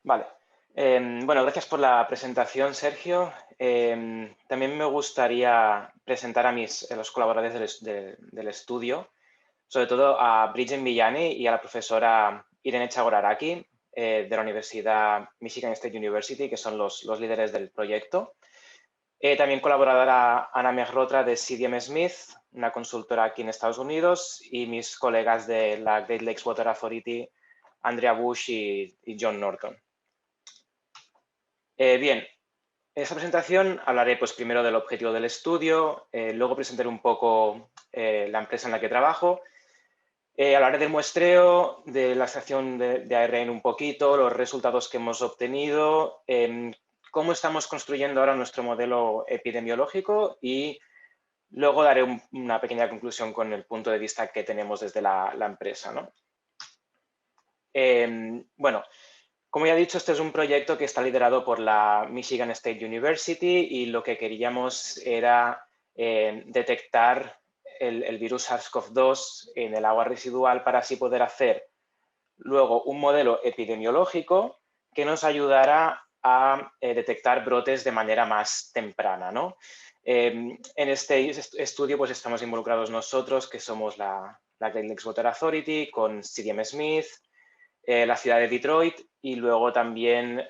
Vale. Bueno, gracias por la presentación, Sergio. También me gustaría presentar a los colaboradores del estudio, sobre todo a Bridget Villani y a la profesora Irene Chagoraraki de la Universidad Michigan State University, que son los líderes del proyecto. También colaborará Ana Mehrotra de CDM Smith, una consultora aquí en Estados Unidos, y mis colegas de la Great Lakes Water Authority, Andrea Bush y John Norton. Bien, en esta presentación hablaré pues, primero del objetivo del estudio, luego presentaré un poco la empresa en la que trabajo, hablaré del muestreo, de la extracción de ARN un poquito, los resultados que hemos obtenido, cómo estamos construyendo ahora nuestro modelo epidemiológico y luego daré una pequeña conclusión con el punto de vista que tenemos desde la empresa, ¿no? Bueno, como ya he dicho, este es un proyecto que está liderado por la Michigan State University y lo que queríamos era detectar el virus SARS-CoV-2 en el agua residual para así poder hacer luego un modelo epidemiológico que nos ayudara a detectar brotes de manera más temprana, ¿no? En este estudio pues estamos involucrados nosotros, que somos la Great Lakes Water Authority, con CDM Smith, la ciudad de Detroit y luego también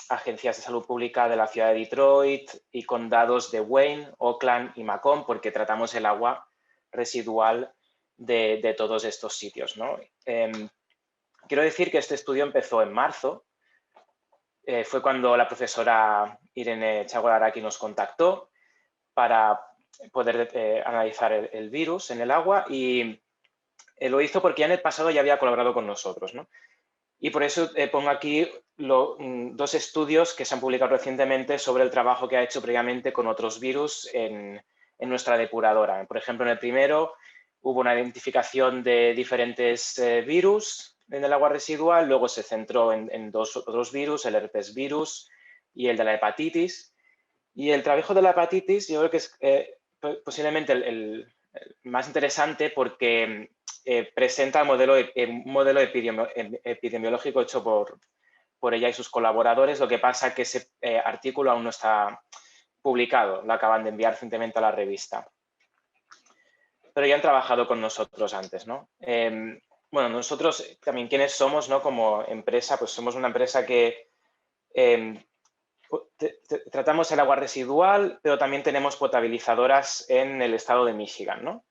agencias de salud pública de la ciudad de Detroit y condados de Wayne, Oakland y Macomb, porque tratamos el agua residual de todos estos sitios, ¿no? Quiero decir que este estudio empezó en marzo. Fue cuando la profesora Irene Chagoraraki nos contactó para poder analizar el virus en el agua y lo hizo porque ya en el pasado ya había colaborado con nosotros, ¿no? Y por eso pongo aquí dos estudios que se han publicado recientemente sobre el trabajo que ha hecho previamente con otros virus en nuestra depuradora. Por ejemplo, en el primero hubo una identificación de diferentes virus en el agua residual, luego se centró en dos otros virus, el herpes virus y el de la hepatitis. Y el trabajo de la hepatitis yo creo que es posiblemente el más interesante porque presenta un modelo epidemiológico hecho por ella y sus colaboradores. Lo que pasa es que ese artículo aún no está publicado, lo acaban de enviar recientemente a la revista. Pero ya han trabajado con nosotros antes, ¿no? Bueno, nosotros también, ¿quiénes somos, no? Como empresa, pues somos una empresa que tratamos el agua residual, pero también tenemos potabilizadoras en el estado de Michigan, ¿no?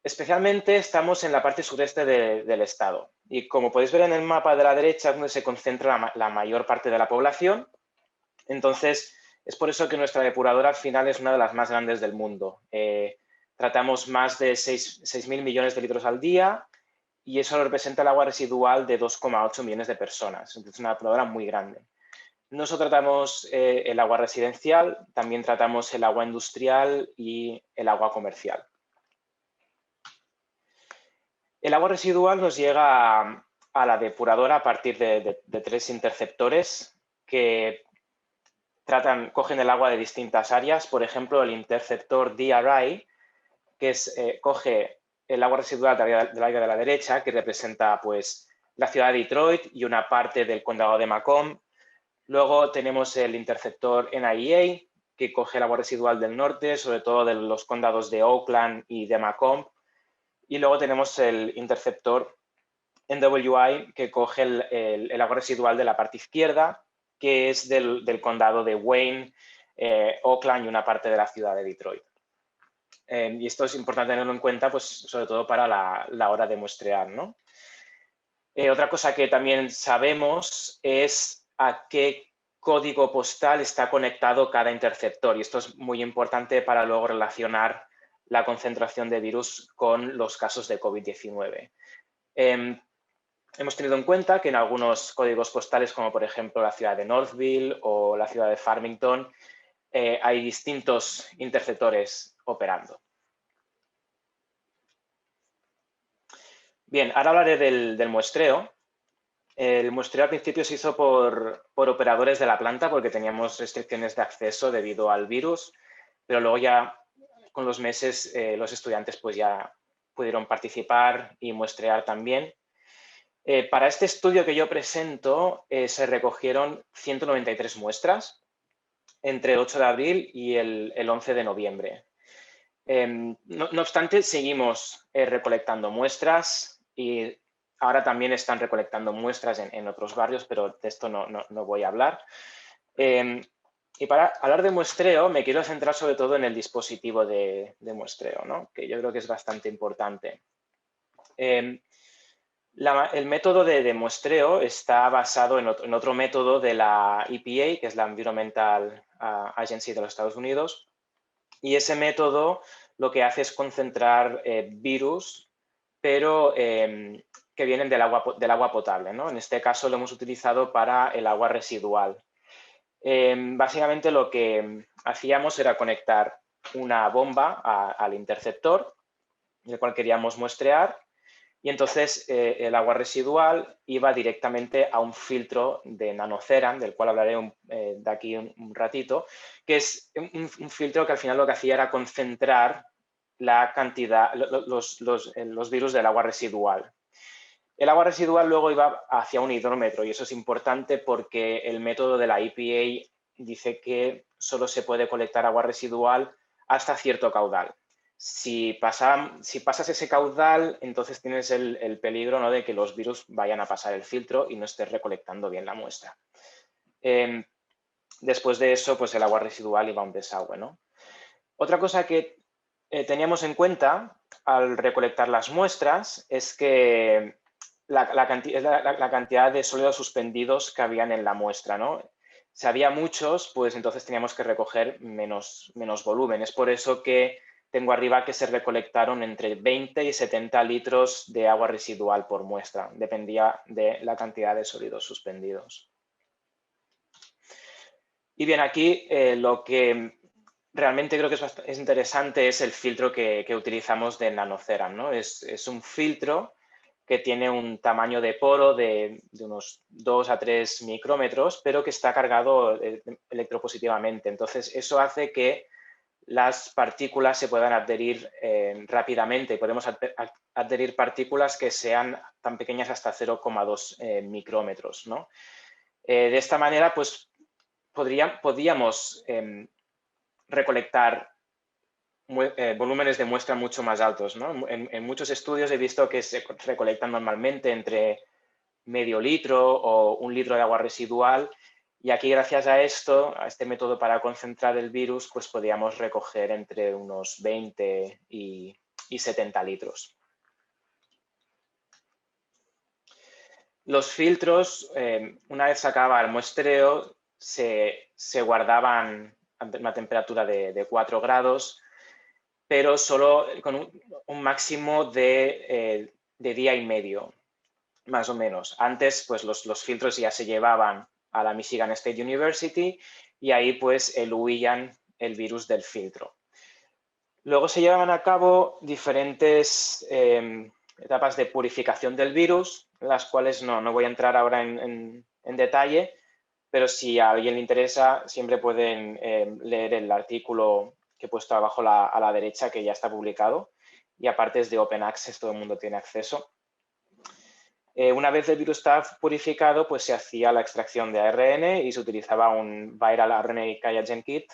Especialmente estamos en la parte sureste del estado y como podéis ver en el mapa de la derecha es donde se concentra la mayor parte de la población. Entonces, es por eso que nuestra depuradora al final es una de las más grandes del mundo. Tratamos más de 6.000 millones de litros al día y eso representa el agua residual de 2,8 millones de personas. Entonces, es una depuradora muy grande. No solo tratamos el agua residencial, también tratamos el agua industrial y el agua comercial. El agua residual nos llega a la depuradora a partir de tres interceptores que cogen el agua de distintas áreas. Por ejemplo, el interceptor DRI, que coge el agua residual del área de la derecha, que representa pues, la ciudad de Detroit y una parte del condado de Macomb. Luego tenemos el interceptor NIA, que coge el agua residual del norte, sobre todo de los condados de Oakland y de Macomb. Y luego tenemos el interceptor NWI, que coge el agua residual de la parte izquierda, que es del condado de Wayne, Oakland y una parte de la ciudad de Detroit. Y esto es importante tenerlo en cuenta, pues, sobre todo para la hora de muestrear, ¿no? Otra cosa que también sabemos es a qué código postal está conectado cada interceptor y esto es muy importante para luego relacionar la concentración de virus con los casos de COVID-19. Hemos tenido en cuenta que en algunos códigos postales, como por ejemplo la ciudad de Northville o la ciudad de Farmington, hay distintos interceptores operando. Bien, ahora hablaré del muestreo. El muestreo al principio se hizo por operadores de la planta porque teníamos restricciones de acceso debido al virus, pero luego ya con los meses los estudiantes pues ya pudieron participar y muestrear también. Para este estudio que yo presento se recogieron 193 muestras entre el 8 de abril y el 11 de noviembre. No obstante, seguimos recolectando muestras y ahora también están recolectando muestras en otros barrios, pero de esto no voy a hablar. Y para hablar de muestreo, me quiero centrar sobre todo en el dispositivo de muestreo, ¿no? Que yo creo que es bastante importante. El método de muestreo está basado en otro método de la EPA, que es la Environmental Agency de los Estados Unidos, y ese método lo que hace es concentrar virus, pero que vienen del agua potable, ¿no? En este caso lo hemos utilizado para el agua residual. Básicamente lo que hacíamos era conectar una bomba al interceptor, el cual queríamos muestrear, y entonces el agua residual iba directamente a un filtro de nanoceram, del cual hablaré de aquí un ratito, que es un filtro que al final lo que hacía era concentrar la cantidad, los virus del agua residual. El agua residual luego iba hacia un hidrómetro y eso es importante porque el método de la EPA dice que solo se puede colectar agua residual hasta cierto caudal. Si pasas ese caudal, entonces tienes el peligro, ¿no?, de que los virus vayan a pasar el filtro y no estés recolectando bien la muestra. Después de eso, pues el agua residual iba a un desagüe, ¿no? Otra cosa que teníamos en cuenta al recolectar las muestras es que la cantidad de sólidos suspendidos que habían en la muestra, ¿no? Si había muchos, pues entonces teníamos que recoger menos volumen. Es por eso que tengo arriba que se recolectaron entre 20 y 70 litros de agua residual por muestra. Dependía de la cantidad de sólidos suspendidos. Y bien, aquí lo que realmente creo que es interesante es el filtro que utilizamos de nanoceram, ¿no? Es un filtro que tiene un tamaño de poro de unos 2 a 3 micrómetros, pero que está cargado electropositivamente. Entonces, eso hace que las partículas se puedan adherir rápidamente. Podemos adherir partículas que sean tan pequeñas hasta 0,2 micrómetros, ¿no? De esta manera, pues, podíamos recolectar volúmenes de muestra mucho más altos, ¿no? En muchos estudios he visto que se recolectan normalmente entre medio litro o 1 litro de agua residual y aquí gracias a esto, a este método para concentrar el virus, pues podíamos recoger entre unos 20 y 70 litros. Los filtros, una vez se acababa el muestreo, se guardaban a una temperatura de 4 grados, pero solo con un máximo de día y medio, más o menos. Antes, pues los filtros ya se llevaban a la Michigan State University y ahí pues eluían el virus del filtro. Luego se llevaban a cabo diferentes etapas de purificación del virus, las cuales no voy a entrar ahora en detalle, pero si a alguien le interesa, siempre pueden leer el artículo que he puesto abajo a la derecha, que ya está publicado, y aparte es de Open Access, todo el mundo tiene acceso. Una vez el virus estaba purificado, pues se hacía la extracción de ARN y se utilizaba un Viral RNA Qiagen Kit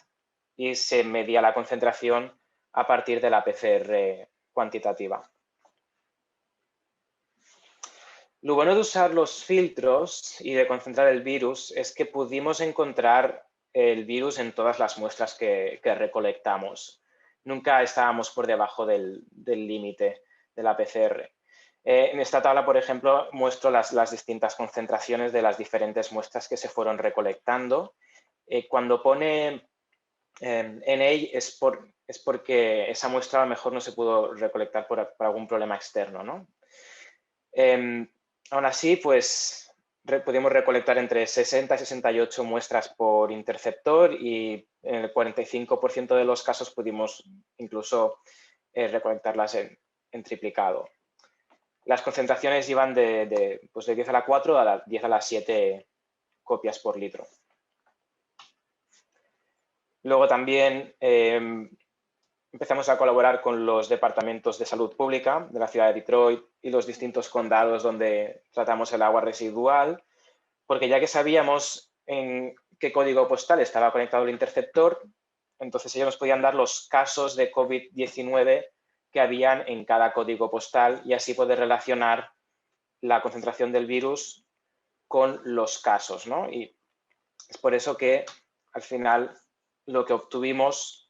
y se medía la concentración a partir de la PCR cuantitativa. Lo bueno de usar los filtros y de concentrar el virus es que pudimos encontrar el virus en todas las muestras que recolectamos. Nunca estábamos por debajo del límite de la PCR. En esta tabla, por ejemplo, muestro las distintas concentraciones de las diferentes muestras que se fueron recolectando. Cuando pone NA es porque esa muestra a lo mejor no se pudo recolectar por algún problema externo, ¿no? Aún así, pues pudimos recolectar entre 60 y 68 muestras por interceptor y en el 45% de los casos pudimos incluso recolectarlas en triplicado. Las concentraciones iban de 10 a la 4 a 10 a la 7 copias por litro. Luego también empezamos a colaborar con los departamentos de salud pública de la ciudad de Detroit y los distintos condados donde tratamos el agua residual, porque ya que sabíamos en qué código postal estaba conectado el interceptor, entonces ellos nos podían dar los casos de COVID-19 que habían en cada código postal y así poder relacionar la concentración del virus con los casos, ¿no? Y es por eso que al final lo que obtuvimos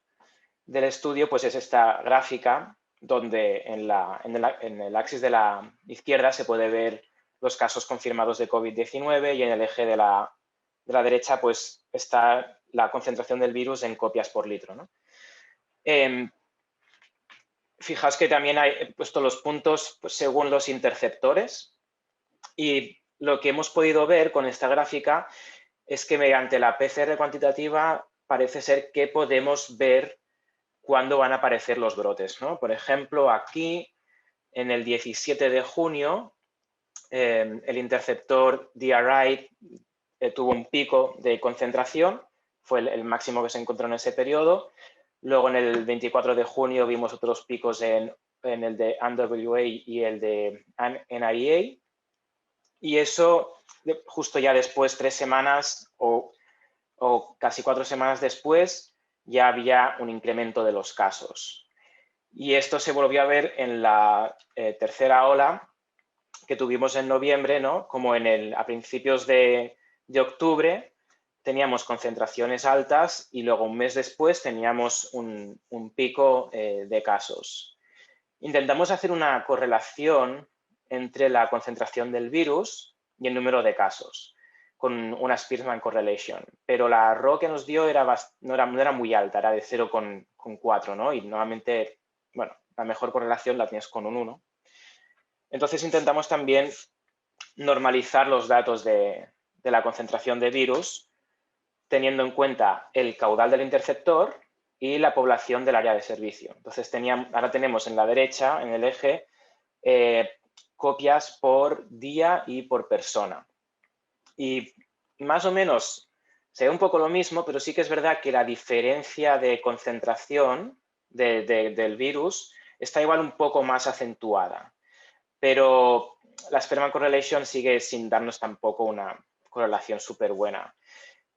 del estudio pues es esta gráfica donde en el axis de la izquierda se puede ver los casos confirmados de COVID-19 y en el eje de la derecha pues está la concentración del virus en copias por litro, ¿no? Fijaos que también he puesto los puntos pues, según los interceptores y lo que hemos podido ver con esta gráfica es que mediante la PCR cuantitativa parece ser que podemos ver cuándo van a aparecer los brotes, ¿no? Por ejemplo, aquí en el 17 de junio el interceptor DRI tuvo un pico de concentración, fue el máximo que se encontró en ese periodo. Luego en el 24 de junio vimos otros picos en el de NWA y el de NIA. Y eso justo ya después, 3 semanas o casi 4 semanas después, ya había un incremento de los casos. Y esto se volvió a ver en la tercera ola que tuvimos en noviembre, ¿no? Como a principios de octubre teníamos concentraciones altas y luego un mes después teníamos un pico de casos. Intentamos hacer una correlación entre la concentración del virus y el número de casos con una Spearman correlation, pero la RO que nos dio no era muy alta, era de 0,4, ¿no? Y normalmente, bueno, la mejor correlación la tienes con un 1. Entonces intentamos también normalizar los datos de la concentración de virus teniendo en cuenta el caudal del interceptor y la población del área de servicio. Entonces ahora tenemos en la derecha, en el eje, copias por día y por persona. Y más o menos se ve un poco lo mismo, pero sí que es verdad que la diferencia de concentración del virus está igual un poco más acentuada. Pero la Spearman correlation sigue sin darnos tampoco una correlación súper buena.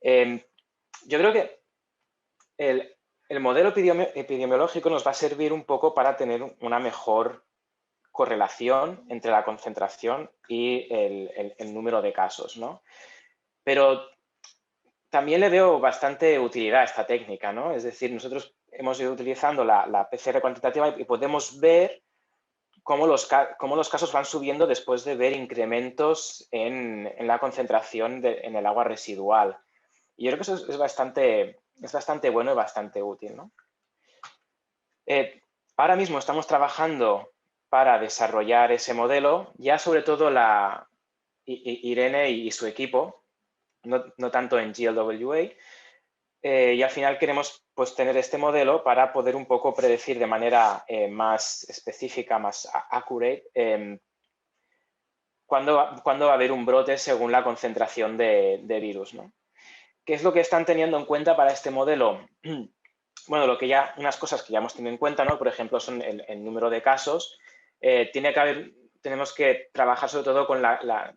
Yo creo que el modelo epidemiológico nos va a servir un poco para tener una mejor correlación entre la concentración y el número de casos, ¿no? Pero también le veo bastante utilidad a esta técnica, ¿no? Es decir, nosotros hemos ido utilizando la PCR cuantitativa y podemos ver cómo los casos van subiendo después de ver incrementos en la concentración en el agua residual. Y yo creo que eso es bastante bueno y bastante útil, ¿no? Ahora mismo estamos trabajando para desarrollar ese modelo, ya sobre todo Irene y su equipo, no tanto en GLWA, y al final queremos pues, tener este modelo para poder un poco predecir de manera más específica, más accurate, cuándo va a haber un brote según la concentración de virus, ¿no? ¿Qué es lo que están teniendo en cuenta para este modelo? Bueno, unas cosas que ya hemos tenido en cuenta, ¿no? Por ejemplo, son el número de casos. Tenemos que trabajar sobre todo con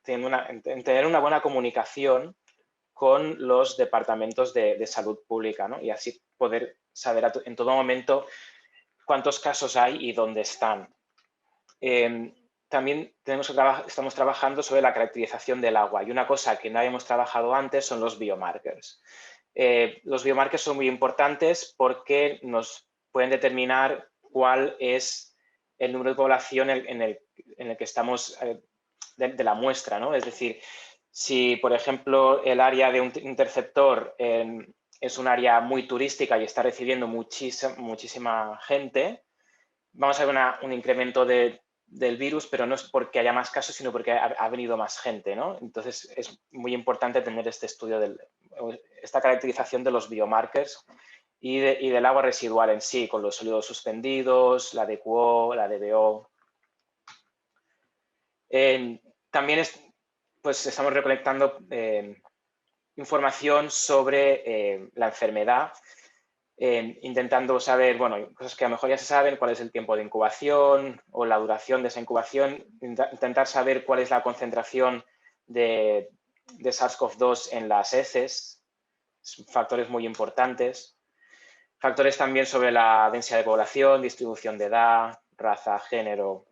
tener una buena comunicación con los departamentos de salud pública, ¿no? Y así poder saber en todo momento cuántos casos hay y dónde están. También estamos trabajando sobre la caracterización del agua y una cosa que no habíamos trabajado antes son los biomarkers. Los biomarkers son muy importantes porque nos pueden determinar cuál es el número de población en el que estamos de la muestra, ¿no? Es decir, si, por ejemplo, el área de un interceptor es un área muy turística y está recibiendo muchísima gente, vamos a ver un incremento del virus, pero no es porque haya más casos, sino porque ha venido más gente, ¿no? Entonces, es muy importante tener este estudio, esta caracterización de los biomarkers y del agua residual en sí, con los sólidos suspendidos, la DQO, la DBO. También pues estamos recolectando información sobre la enfermedad. intentando saber, bueno, cosas que a lo mejor ya se saben, cuál es el tiempo de incubación o la duración de esa incubación, intentar saber cuál es la concentración de SARS-CoV-2 en las heces, factores muy importantes. Factores también sobre la densidad de población, distribución de edad, raza, género.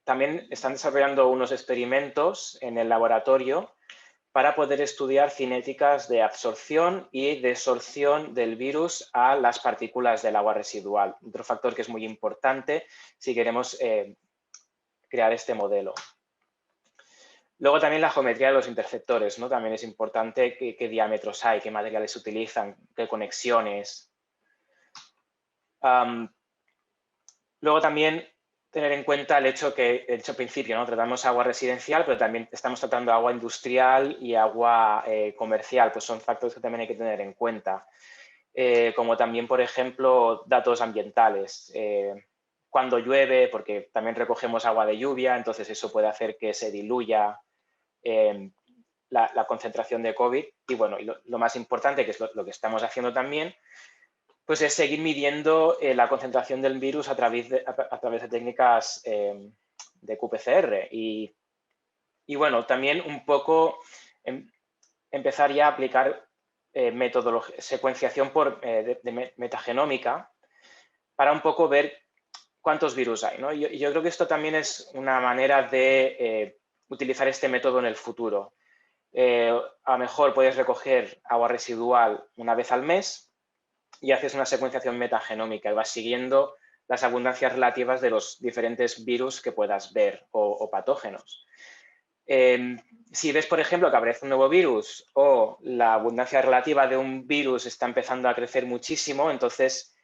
También están desarrollando unos experimentos en el laboratorio para poder estudiar cinéticas de absorción y desorción del virus a las partículas del agua residual. Otro factor que es muy importante si queremos crear este modelo. Luego también la geometría de los interceptores, ¿no? También es importante qué diámetros hay, qué materiales se utilizan, qué conexiones. Luego también tener en cuenta el hecho que, he dicho al principio, ¿no? Tratamos agua residencial, pero también estamos tratando agua industrial y agua comercial, pues son factores que también hay que tener en cuenta. Como también, por ejemplo, datos ambientales. Cuando llueve, porque también recogemos agua de lluvia, entonces eso puede hacer que se diluya la concentración de COVID. Y bueno, y lo más importante, que es lo que estamos haciendo también, pues es seguir midiendo la concentración del virus a través de técnicas de qPCR. Y bueno, también un poco empezar ya a aplicar secuenciación de metagenómica para un poco ver cuántos virus hay, ¿no? Y yo creo que esto también es una manera de utilizar este método en el futuro. A lo mejor puedes recoger agua residual una vez al mes y haces una secuenciación metagenómica y vas siguiendo las abundancias relativas de los diferentes virus que puedas ver o patógenos. Si ves, por ejemplo, que aparece un nuevo virus o la abundancia relativa de un virus está empezando a crecer muchísimo, entonces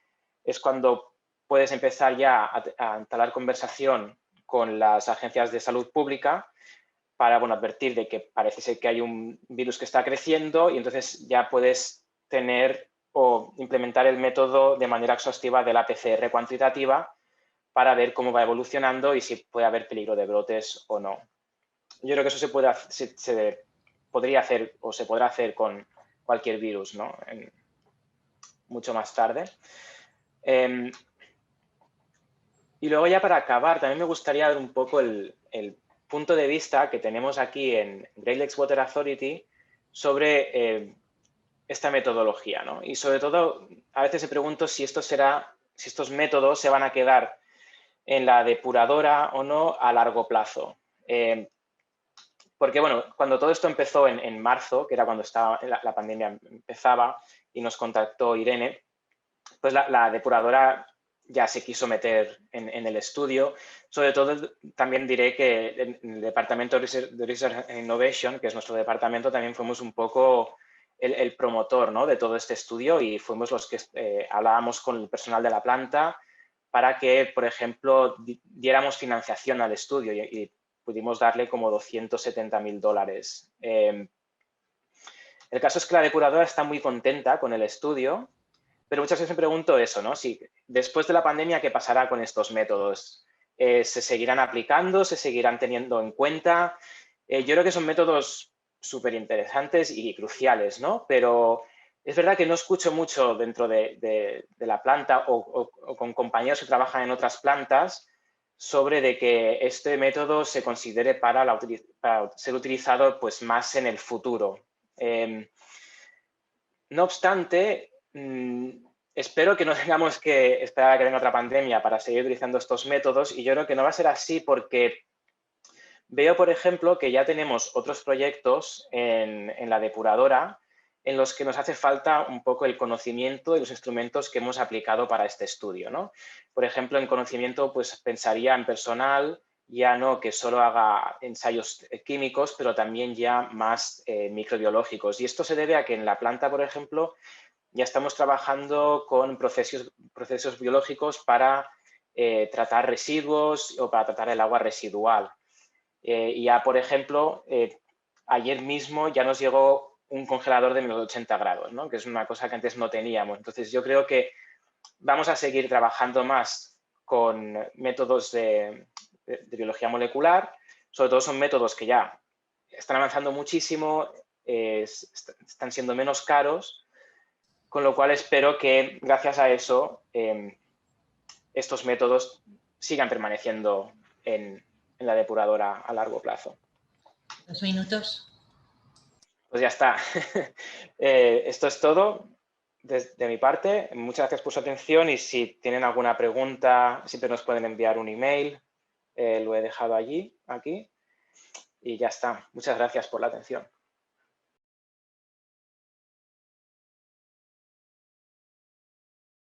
es cuando puedes empezar ya a entablar conversación con las agencias de salud pública para, bueno, advertir de que parece ser que hay un virus que está creciendo y entonces ya puedes tener o implementar el método de manera exhaustiva de la PCR cuantitativa para ver cómo va evolucionando y si puede haber peligro de brotes o no. Yo creo que eso se podría hacer o se podrá hacer con cualquier virus, ¿no? Mucho más tarde. Y luego ya para acabar, también me gustaría dar un poco el punto de vista que tenemos aquí en Great Lakes Water Authority sobre esta metodología, ¿no? Y sobre todo, a veces me pregunto si estos métodos se van a quedar en la depuradora o no a largo plazo. Porque, bueno, cuando todo esto empezó en marzo, que era cuando la pandemia empezaba y nos contactó Irene, pues la depuradora ya se quiso meter en el estudio. Sobre todo, también diré que en el departamento de Research and Innovation, que es nuestro departamento, también fuimos un poco el promotor, ¿no?, de todo este estudio y fuimos los que hablábamos con el personal de la planta para que, por ejemplo, diéramos financiación al estudio y pudimos darle como $270.000. El caso es que la depuradora está muy contenta con el estudio, pero muchas veces me pregunto eso, ¿no? Si después de la pandemia, ¿qué pasará con estos métodos? ¿Se seguirán aplicando? ¿Se seguirán teniendo en cuenta? Yo creo que son métodos súper interesantes y cruciales, ¿no? Pero es verdad que no escucho mucho dentro de la planta o con compañeros que trabajan en otras plantas sobre de que este método se considere para ser utilizado pues, más en el futuro. No obstante, espero que no tengamos que esperar a que venga otra pandemia para seguir utilizando estos métodos y yo creo que no va a ser así porque veo, por ejemplo, que ya tenemos otros proyectos en la depuradora en los que nos hace falta un poco el conocimiento y los instrumentos que hemos aplicado para este estudio, ¿no? Por ejemplo, en conocimiento, pues pensaría en personal, ya no que solo haga ensayos químicos, pero también ya más microbiológicos. Y esto se debe a que en la planta, por ejemplo, ya estamos trabajando con procesos biológicos para tratar residuos o para tratar el agua residual. Y ya, por ejemplo, ayer mismo ya nos llegó un congelador de menos 80 grados, ¿no?, que es una cosa que antes no teníamos. Entonces, yo creo que vamos a seguir trabajando más con métodos de biología molecular. Sobre todo son métodos que ya están avanzando muchísimo, están siendo menos caros, con lo cual espero que gracias a eso estos métodos sigan permaneciendo en la depuradora a largo plazo. 2 minutos. Pues ya está. Esto es todo de mi parte. Muchas gracias por su atención y si tienen alguna pregunta siempre nos pueden enviar un email. Lo he dejado aquí. Y ya está. Muchas gracias por la atención.